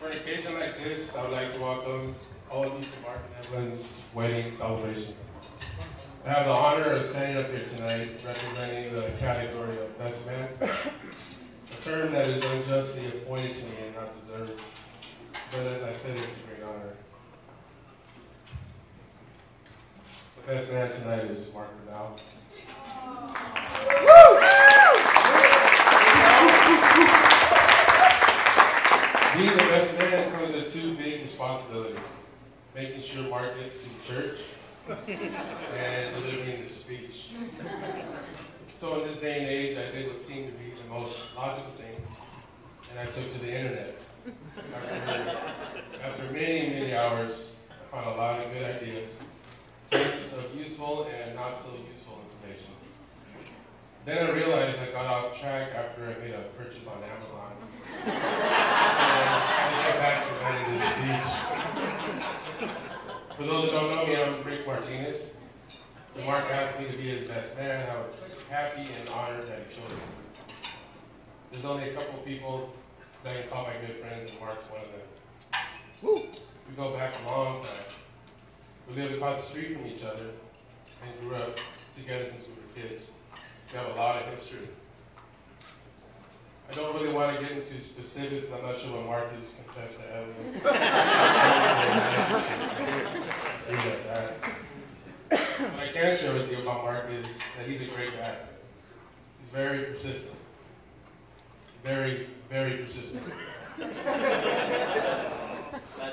For an occasion like this, I would like to welcome all of you to Mark and Evelyn's wedding celebration. I have the honor of standing up here tonight representing the category of Best Man, a term that is unjustly appointed to me and not deserved. But as I said, it's a great honor. The best man tonight is Mark Bernal. Being the best man comes with two big responsibilities: making sure Mark gets to church and delivering the speech. So in this day and age, I did what seemed to be the most logical thing, and I took to the internet. After many, many hours, I found a lot of good ideas, tons of useful and not so useful information. Then I realized I got off track after I made a purchase on Amazon. And I get back to writing this speech. For those who don't know me, I'm Rick Martinez. When Mark asked me to be his best man, I was happy and honored that he chose me. There's only a couple of people that I can call my good friends, and Mark's one of them. Woo! We go back a long time. We lived across the street from each other and grew up together since we were kids. We have a lot of history. I don't really want to get into specifics. I'm not sure what Mark has confessed to Evelyn. What I can share with you about Mark is that he's a great guy. He's very persistent. Very, very persistent.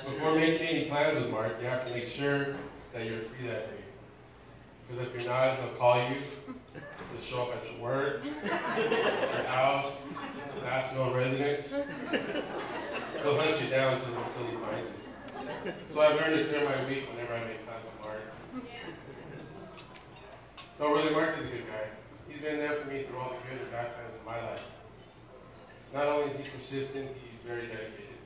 Before making any plans with Mark, you have to make sure that you're free that day. Because if you're not, he'll call you. He'll show up at your work, at your house, national residence. He'll hunt you down until he finds you. So I've learned to clear my week whenever I make plans with Mark. No, really, Mark is a good guy. He's been there for me through all the good and bad times in my life. Not only is he persistent, he's very dedicated.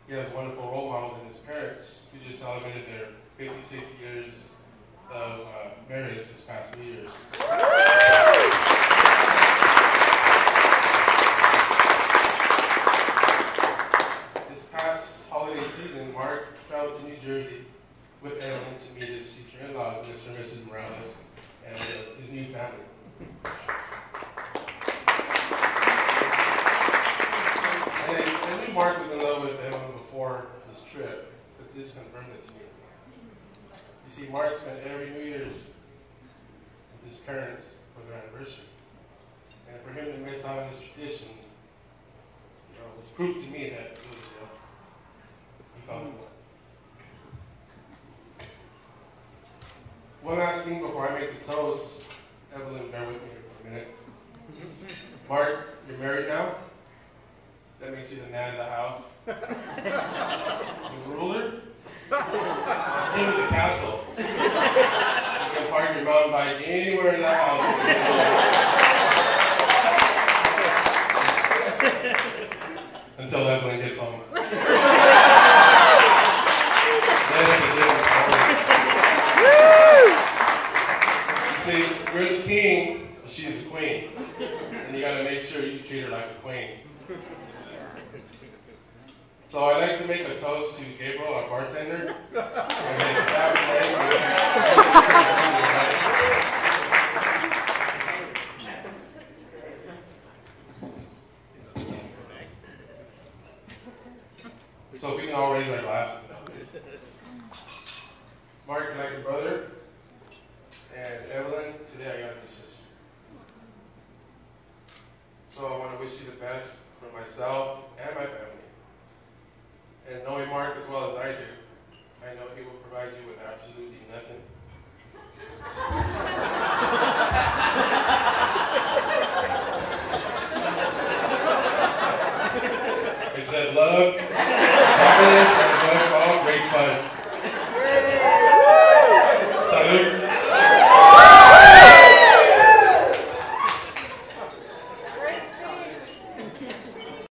He has wonderful role models in his parents, who just celebrated their 56 years of marriage this past New Year's. This past holiday season, Mark traveled to New Jersey with Evelyn to meet his future in-laws, Mr. and Mrs. Morales, and his new family. And I knew Mark was in love with Evelyn before this trip, but this confirmed it to me. You see, Mark spent every New Year's with his parents for their anniversary. And for him to miss out on this tradition, was proof to me that it was real. He found it. One last thing before I make the toast. Evelyn, bear with me here for a minute. Mark, you're married now? That makes you the man of the house. The ruler? King of the castle. You can park your mountain bike anywhere in the house. Until Evelyn gets home. Then it's a different story. You see, we're the king, but she's the queen. And you gotta make sure you treat her like a queen. So I'd like to make a toast to Gabriel, our bartender, and his staff today. So if we can all raise our glasses now, please. Mark, you're like your brother, and Evelyn, today I got a new sister. So I want to wish you the best for myself and my family. And knowing Mark as well as I do, I know he will provide you with absolutely nothing